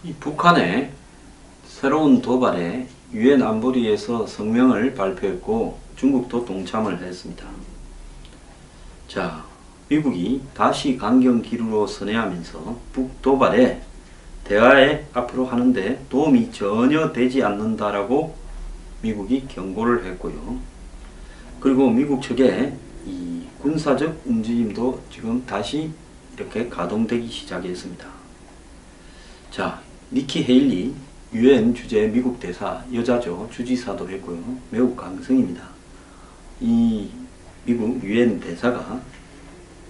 이 북한의 새로운 도발에 유엔 안보리에서 성명을 발표했고 중국도 동참을 했습니다. 자, 미국이 다시 강경 기류로 선회하면서 북도발에 대화에 앞으로 하는데 도움이 전혀 되지 않는다라고 미국이 경고를 했고요. 그리고 미국 측의 이 군사적 움직임도 지금 다시 이렇게 가동되기 시작했습니다. 자, 니키 헤일리 유엔 주재 미국 대사, 여자죠. 주지사도 했고요. 매우 강성입니다. 이 미국 유엔 대사가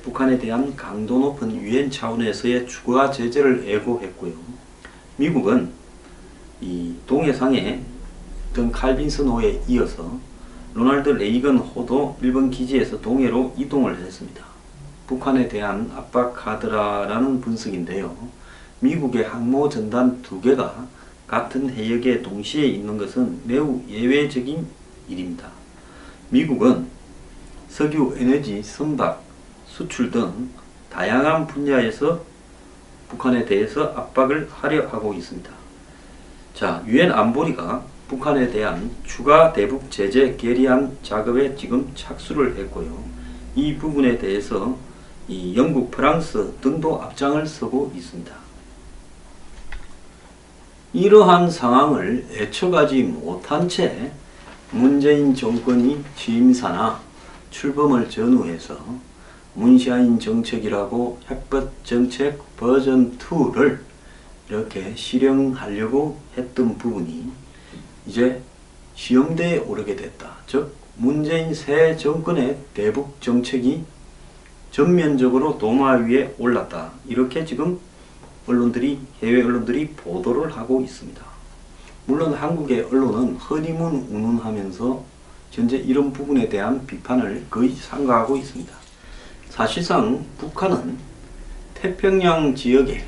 북한에 대한 강도 높은 유엔 차원에서의 추가 제재를 예고했고요. 미국은 이 동해상의 어떤 칼빈슨 호에 이어서 로널드 레이건 호도 일본 기지에서 동해로 이동을 했습니다. 북한에 대한 압박 카드라는 분석인데요. 미국의 항모 전단 2개가 같은 해역에 동시에 있는 것은 매우 예외적인 일입니다. 미국은 석유, 에너지, 선박, 수출 등 다양한 분야에서 북한에 대해서 압박을 하려 하고 있습니다. 자, 유엔 안보리가 북한에 대한 추가 대북 제재 결의안 작업에 지금 착수를 했고요. 이 부분에 대해서 이 영국, 프랑스 등도 앞장을 서고 있습니다. 이러한 상황을 예측하지 못한 채 문재인 정권이 취임사나 출범을 전후해서 문샤인 정책이라고 핵법 정책 버전 2를 이렇게 실행하려고 했던 부분이 이제 시험대에 오르게 됐다. 즉 문재인 새 정권의 대북 정책이 전면적으로 도마 위에 올랐다. 이렇게 지금 언론들이, 해외 언론들이 보도를 하고 있습니다. 물론 한국의 언론은 허니문 운운하면서 현재 이런 부분에 대한 비판을 거의 삼가하고 있습니다. 사실상 북한은 태평양 지역에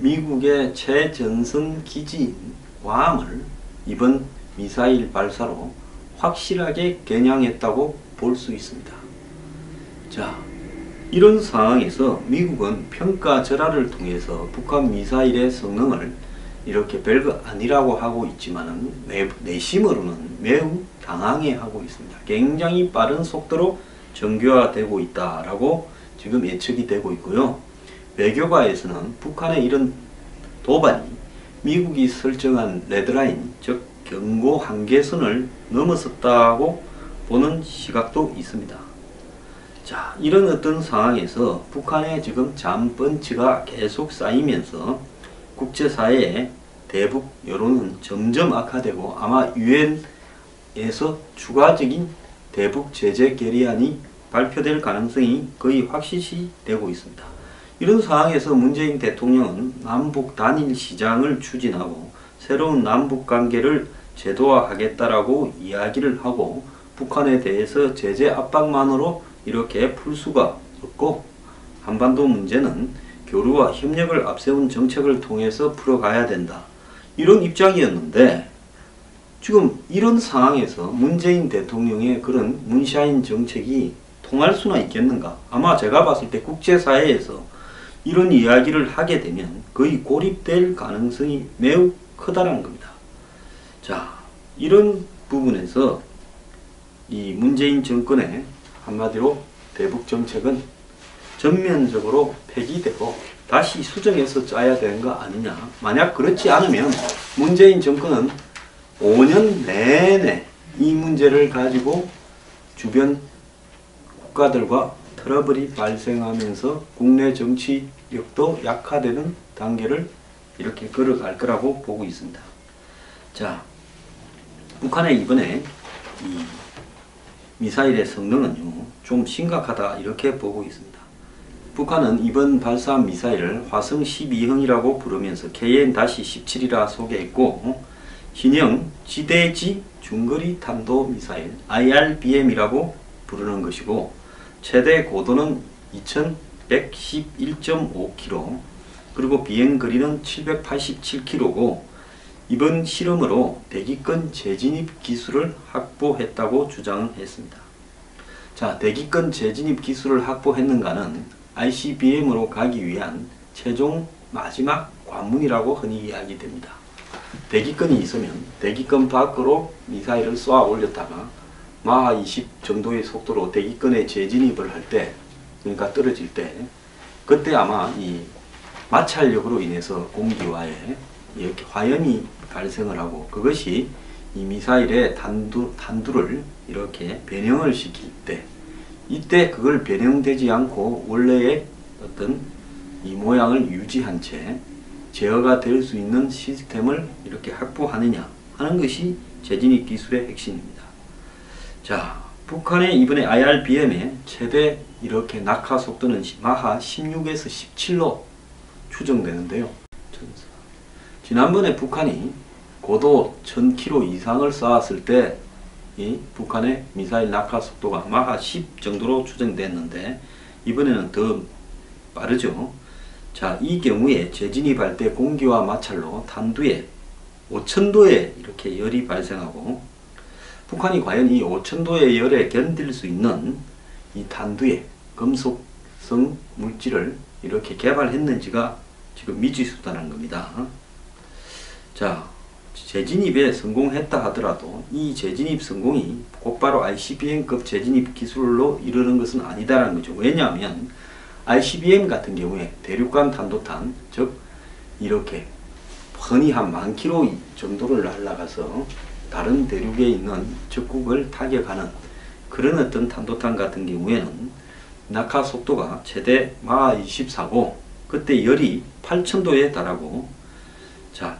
미국의 최전선 기지인 괌을 이번 미사일 발사로 확실하게 겨냥했다고 볼 수 있습니다. 자, 이런 상황에서 미국은 평가절하를 통해서 북한 미사일의 성능을 이렇게 별거 아니라고 하고 있지만 내심으로는 매우 당황해하고 있습니다. 굉장히 빠른 속도로 정교화되고 있다라고 지금 예측이 되고 있고요. 외교가에서는 북한의 이런 도발이 미국이 설정한 레드라인, 즉 경고 한계선을 넘어섰다고 보는 시각도 있습니다. 자, 이런 어떤 상황에서 북한의 지금 잠펀치가 계속 쌓이면서 국제사회의 대북 여론은 점점 악화되고 아마 유엔에서 추가적인 대북 제재 결의안이 발표될 가능성이 거의 확실시 되고 있습니다. 이런 상황에서 문재인 대통령은 남북 단일 시장을 추진하고 새로운 남북 관계를 제도화하겠다라고 이야기를 하고 북한에 대해서 제재 압박만으로 이렇게 풀 수가 없고 한반도 문제는 교류와 협력을 앞세운 정책을 통해서 풀어가야 된다. 이런 입장이었는데 지금 이런 상황에서 문재인 대통령의 그런 문샤인 정책이 통할 수나 있겠는가? 아마 제가 봤을 때 국제사회에서 이런 이야기를 하게 되면 거의 고립될 가능성이 매우 크다는 겁니다. 자, 이런 부분에서 이 문재인 정권의 한마디로 대북 정책은 전면적으로 폐기되고 다시 수정해서 짜야 되는 거 아니냐. 만약 그렇지 않으면 문재인 정권은 5년 내내 이 문제를 가지고 주변 국가들과 트러블이 발생하면서 국내 정치력도 약화되는 단계를 이렇게 걸어갈 거라고 보고 있습니다. 자, 북한의 이번에 이 미사일의 성능은요, 좀 심각하다 이렇게 보고 있습니다. 북한은 이번 발사한 미사일을 화성 12형이라고 부르면서 KN-17이라 소개했고 신형 지대지 중거리 탄도 미사일 IRBM이라고 부르는 것이고 최대 고도는 2111.5km 그리고 비행거리는 787km고 이번 실험으로 대기권 재진입 기술을 확보했다고 주장을 했습니다. 자, 대기권 재진입 기술을 확보했는가는 ICBM으로 가기 위한 최종 마지막 관문이라고 흔히 이야기됩니다. 대기권이 있으면 대기권 밖으로 미사일을 쏘아 올렸다가 마하 20 정도의 속도로 대기권에 재진입을 할 때, 그러니까 떨어질 때, 그때 아마 이 마찰력으로 인해서 공기와에 이렇게 화염이 발생을 하고, 그것이 이 미사일의 탄두를 이렇게 변형을 시킬 때, 이때 그걸 변형되지 않고 원래의 어떤 이 모양을 유지한 채 제어가 될 수 있는 시스템을 이렇게 확보하느냐 하는 것이 재진입 기술의 핵심입니다. 자, 북한의 이번에 IRBM의 최대 이렇게 낙하 속도는 마하 16에서 17로 추정되는데요. 지난번에 북한이 고도 1000km 이상을 쌓았을 때 이 북한의 미사일 낙하 속도가 마하 10 정도로 추정됐는데, 이번에는 더 빠르죠. 자, 이 경우에 재진입할 때 공기와 마찰로 탄두에 5000도에 이렇게 열이 발생하고, 북한이 과연 이 5000도의 열에 견딜 수 있는 이 탄두에 금속성 물질을 이렇게 개발했는지가 지금 미지수다는 겁니다. 자, 재진입에 성공했다 하더라도 이 재진입 성공이 곧바로 ICBM급 재진입 기술로 이르는 것은 아니다라는 거죠. 왜냐하면 ICBM 같은 경우에 대륙간 탄도탄, 즉 이렇게 흔히 한 10,000km 정도를 날아가서 다른 대륙에 있는 적국을 타격하는 그런 어떤 탄도탄 같은 경우에는 낙하 속도가 최대 마하 24고 그때 열이 8,000도에 달하고, 자,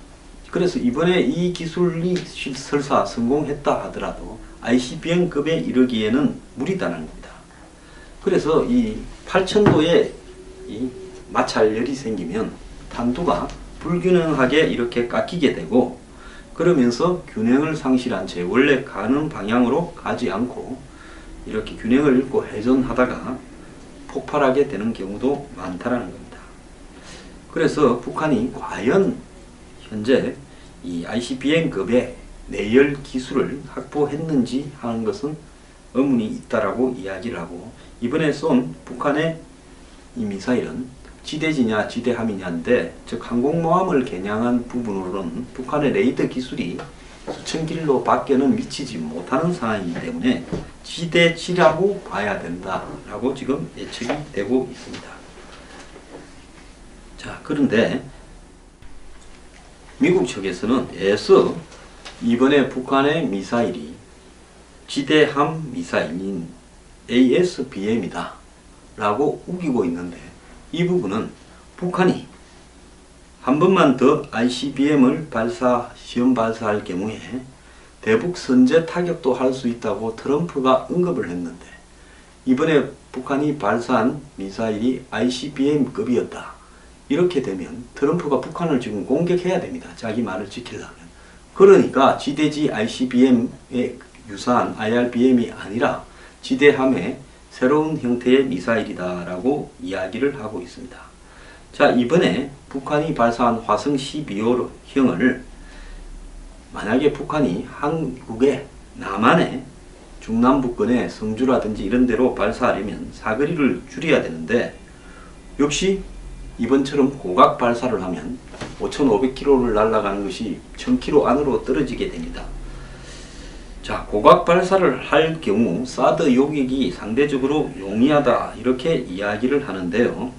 그래서 이번에 이 기술이 설사 성공했다 하더라도 ICBM급에 이르기에는 무리다는 겁니다. 그래서 이 8,000도에 이 마찰열이 생기면 탄두가 불균형하게 이렇게 깎이게 되고, 그러면서 균형을 상실한 채 원래 가는 방향으로 가지 않고 이렇게 균형을 잃고 회전하다가 폭발하게 되는 경우도 많다라는 겁니다. 그래서 북한이 과연 현재 이 ICBM급의 내열 기술을 확보했는지 하는 것은 의문이 있다라고 이야기를 하고, 이번에 쏜 북한의 이 미사일은 지대지냐 지대함이냐인데, 즉 항공모함을 겨냥한 부분으로는 북한의 레이더 기술이 수천 킬로 밖에는 미치지 못하는 상황이기 때문에 지대지라고 봐야 된다라고 지금 예측이 되고 있습니다. 자, 그런데 미국 측에서는 애써 이번에 북한의 미사일이 지대함 미사일인 ASBM이다 라고 우기고 있는데, 이 부분은 북한이 한 번만 더 ICBM을 시험 발사할 경우에 대북 선제 타격도 할 수 있다고 트럼프가 언급을 했는데, 이번에 북한이 발사한 미사일이 ICBM급이었다. 이렇게 되면 트럼프가 북한을 지금 공격해야 됩니다. 자기 말을 지키려면. 그러니까 지대지 ICBM에 유사한 IRBM이 아니라 지대함의 새로운 형태의 미사일이다 라고 이야기를 하고 있습니다. 자, 이번에 북한이 발사한 화성 12호형을 만약에 북한이 한국의 남한의 중남부권의 성주라든지 이런 데로 발사하려면 사거리를 줄여야 되는데, 역시 이번처럼 고각 발사를 하면 5,500km를 날아가는 것이 1,000km 안으로 떨어지게 됩니다. 자, 고각 발사를 할 경우 사드 요격이 상대적으로 용이하다 이렇게 이야기를 하는데요.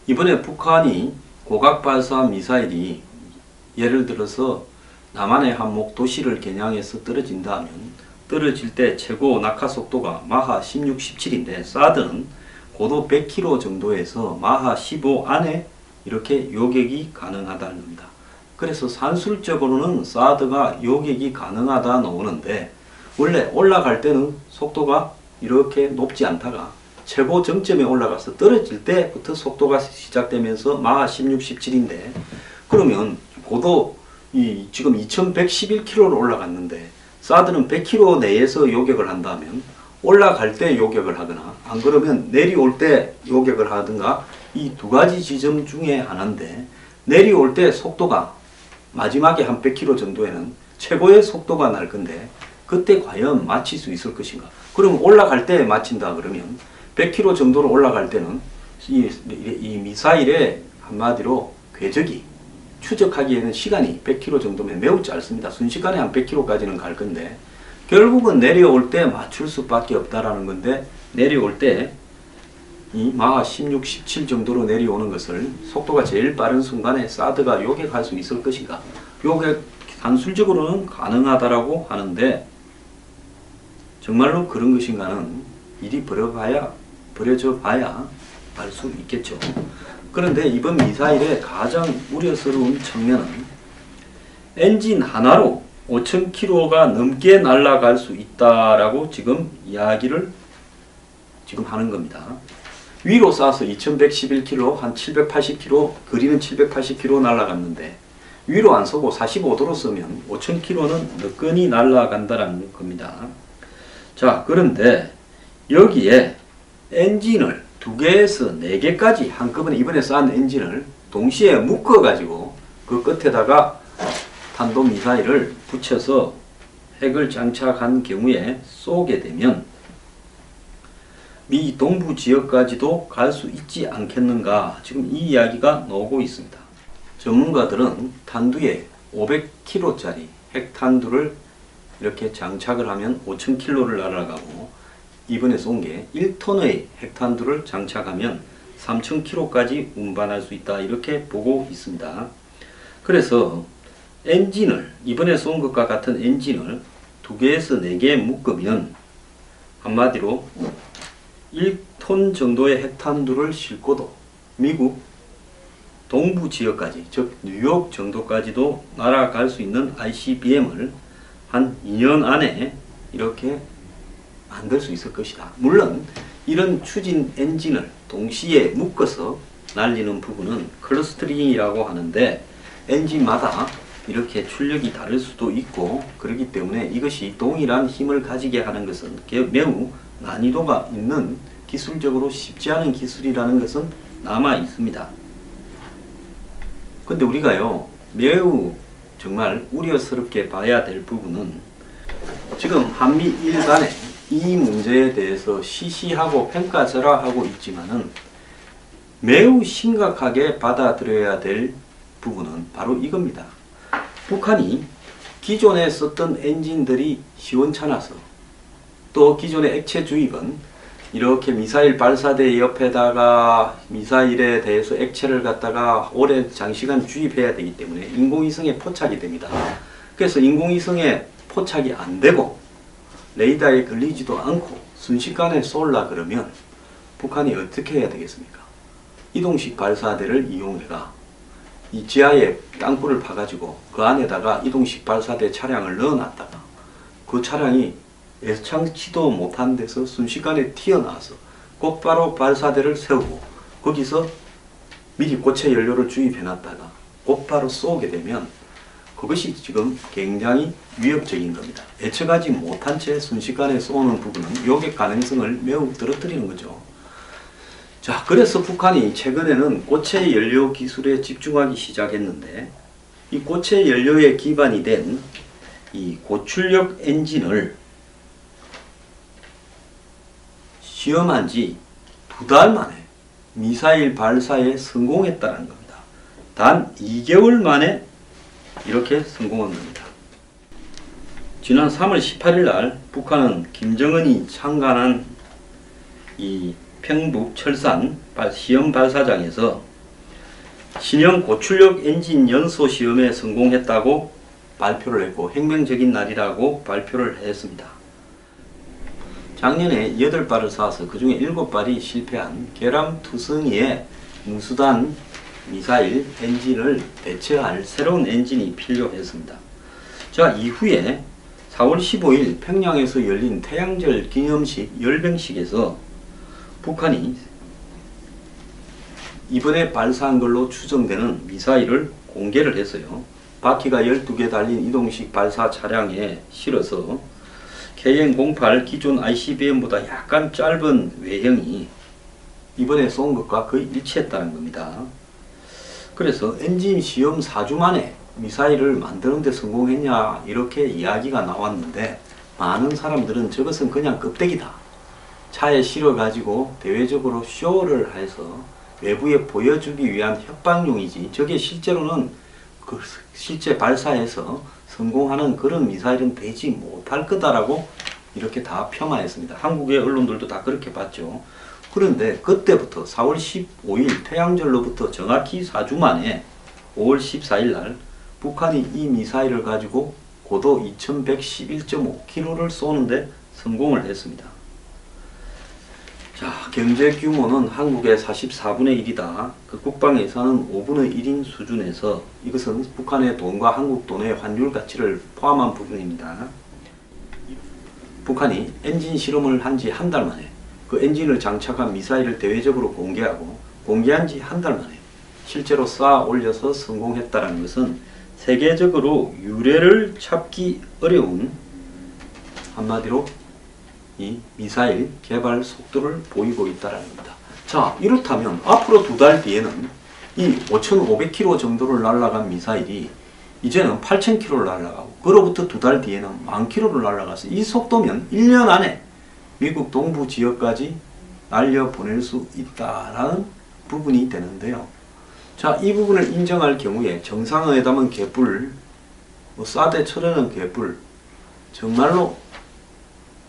이번에 북한이 고각 발사 미사일이 예를 들어서 남한의 한목 도시를 겨냥해서 떨어진다면 떨어질 때 최고 낙하 속도가 마하 16, 17인데 사드는 고도 100km 정도에서 마하 15 안에 이렇게 요격이 가능하다는 겁니다. 그래서 산술적으로는 사드가 요격이 가능하다 나오는데, 원래 올라갈 때는 속도가 이렇게 높지 않다가 최고 정점에 올라가서 떨어질 때부터 속도가 시작되면서 마하 16, 17인데, 그러면 고도 지금 2111km로 올라갔는데 사드는 100km 내에서 요격을 한다면 올라갈 때 요격을 하거나 안 그러면 내려올 때 요격을 하든가, 이 두 가지 지점 중에 하나인데, 내려올 때 속도가 마지막에 한 100km 정도에는 최고의 속도가 날 건데 그때 과연 맞힐 수 있을 것인가? 그럼 올라갈 때 맞힌다 그러면 100km 정도로 올라갈 때는 이 미사일의 한마디로 궤적이 추적하기에는 시간이 100km 정도면 매우 짧습니다. 순식간에 한 100km까지는 갈 건데 결국은 내려올 때 맞출 수밖에 없다라는 건데, 내려올 때 이 마하 16, 17 정도로 내려오는 것을 속도가 제일 빠른 순간에 사드가 요격할 수 있을 것인가? 요격 산술적으로는 가능하다라고 하는데 정말로 그런 것인가는 일이 벌어져 봐야 알 수 있겠죠. 그런데 이번 미사일의 가장 우려스러운 측면은 엔진 하나로 5,000km가 넘게 날아갈 수 있다라고 지금 이야기를 하는 겁니다. 위로 쏴서 2111km, 한 780km, 거리는 780km 날아갔는데 위로 안 쏘고 45도로 쏘면 5,000km는 너끈히 날아간다는 겁니다. 자, 그런데 여기에 엔진을 2개에서 4개까지 한꺼번에 이번에 싼 엔진을 동시에 묶어가지고 그 끝에다가 탄도미사일을 붙여서 핵을 장착한 경우에 쏘게 되면 미 동부 지역까지도 갈 수 있지 않겠는가, 지금 이 이야기가 나오고 있습니다. 전문가들은 탄두에 500kg짜리 핵탄두를 이렇게 장착을 하면 5,000km를 날아가고, 이번에 쏜 게 1톤의 핵탄두를 장착하면 3,000km까지 운반할 수 있다, 이렇게 보고 있습니다. 그래서 엔진을, 이번에 쏜 것과 같은 엔진을 2개에서 4개 묶으면 한마디로 1톤 정도의 핵탄두를 싣고도 미국 동부 지역까지, 즉 뉴욕 정도까지도 날아갈 수 있는 ICBM을 한 2년 안에 이렇게 만들 수 있을 것이다. 물론 이런 추진 엔진을 동시에 묶어서 날리는 부분은 클러스터링이라고 하는데 엔진마다 이렇게 출력이 다를 수도 있고, 그렇기 때문에 이것이 동일한 힘을 가지게 하는 것은 매우 난이도가 있는, 기술적으로 쉽지 않은 기술이라는 것은 남아 있습니다. 근데 우리가요, 매우 정말 우려스럽게 봐야 될 부분은 지금 한미일 간에 이 문제에 대해서 시시하고 평가절하하고 있지만은 매우 심각하게 받아들여야 될 부분은 바로 이겁니다. 북한이 기존에 썼던 엔진들이 시원찮아서, 또 기존의 액체 주입은 이렇게 미사일 발사대 옆에다가 미사일에 대해서 액체를 갖다가 오래 장시간 주입해야 되기 때문에 인공위성에 포착이 됩니다. 그래서 인공위성에 포착이 안 되고 레이더에 걸리지도 않고 순식간에 쏠라 그러면 북한이 어떻게 해야 되겠습니까? 이동식 발사대를 이용해가 이 지하에 땅굴을 파가지고 그 안에다가 이동식 발사대 차량을 넣어놨다가 그 차량이 예상치도 못한 데서 순식간에 튀어나와서 곧바로 발사대를 세우고 거기서 미리 고체 연료를 주입해놨다가 곧바로 쏘게 되면 그것이 지금 굉장히 위협적인 겁니다. 예측하지 못한 채 순식간에 쏘는 부분은 요격 가능성을 매우 떨어뜨리는 거죠. 자, 그래서 북한이 최근에는 고체 연료 기술에 집중하기 시작했는데, 이 고체 연료에 기반이 된 이 고출력 엔진을 시험한 지 2달 만에 미사일 발사에 성공했다는 겁니다. 단 2개월 만에 이렇게 성공한 겁니다. 지난 3월 18일 날 북한은 김정은이 창간한 이 평북 철산 시험 발사장에서 신형 고출력 엔진 연소 시험에 성공했다고 발표를 했고, 혁명적인 날이라고 발표를 했습니다. 작년에 8발을 쏴서 그 중에 7발이 실패한 계람투성이의 무수단 미사일 엔진을 대체할 새로운 엔진이 필요했습니다. 자, 이후에 4월 15일 평양에서 열린 태양절 기념식 열병식에서 북한이 이번에 발사한 걸로 추정되는 미사일을 공개를 했어요. 바퀴가 12개 달린 이동식 발사 차량에 실어서 KN-08 기존 ICBM보다 약간 짧은 외형이 이번에 쏜 것과 거의 일치했다는 겁니다. 그래서 엔진 시험 4주 만에 미사일을 만드는 데 성공했냐, 이렇게 이야기가 나왔는데 많은 사람들은 저것은 그냥 껍데기다, 차에 실어 가지고 대외적으로 쇼를 해서 외부에 보여주기 위한 협박용이지 저게 실제로는 실제 발사해서 성공하는 그런 미사일은 되지 못할 거다라고 이렇게 다 폄하했습니다. 한국의 언론들도 다 그렇게 봤죠. 그런데 그때부터 4월 15일 태양절로부터 정확히 4주 만에 5월 14일 날 북한이 이 미사일을 가지고 고도 2111.5km를 쏘는데 성공을 했습니다. 자, 경제 규모는 한국의 44분의 1이다. 그 국방 예산은 5분의 1인 수준에서 이것은 북한의 돈과 한국 돈의 환율 가치를 포함한 부분입니다. 북한이 엔진 실험을 한 지 한 달 만에 그 엔진을 장착한 미사일을 대외적으로 공개하고 공개한 지 한 달 만에 실제로 쌓아 올려서 성공했다는 것은 세계적으로 유례를 찾기 어려운, 한마디로 이 미사일 개발 속도를 보이고 있다는 겁니다. 자, 이렇다면 앞으로 2달 뒤에는 이 5,500km 정도를 날아간 미사일이 이제는 8,000km를 날아가고 그로부터 2달 뒤에는 10,000km를 날아가서 이 속도면 1년 안에 미국 동부 지역까지 날려보낼 수 있다라는 부분이 되는데요. 자, 이 부분을 인정할 경우에 정상회담은 개뿔, 사드 철회는 개뿔, 정말로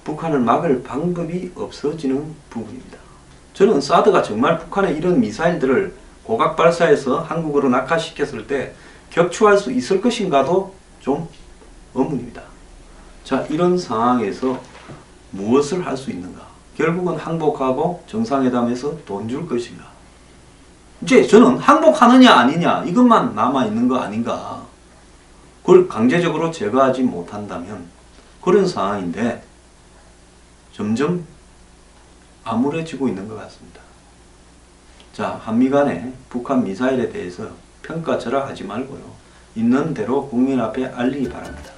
북한을 막을 방법이 없어지는 부분입니다. 저는 사드가 정말 북한의 이런 미사일들을 고각 발사해서 한국으로 낙하시켰을 때 격추할 수 있을 것인가도 좀 의문입니다. 자, 이런 상황에서 무엇을 할 수 있는가? 결국은 항복하고 정상회담에서 돈 줄 것인가? 이제 저는 항복하느냐 아니냐 이것만 남아있는 거 아닌가? 그걸 강제적으로 제거하지 못한다면 그런 상황인데 점점 암울해지고 있는 것 같습니다. 자, 한미 간에 북한 미사일에 대해서 평가절하하지 말고요. 있는 대로 국민 앞에 알리기 바랍니다.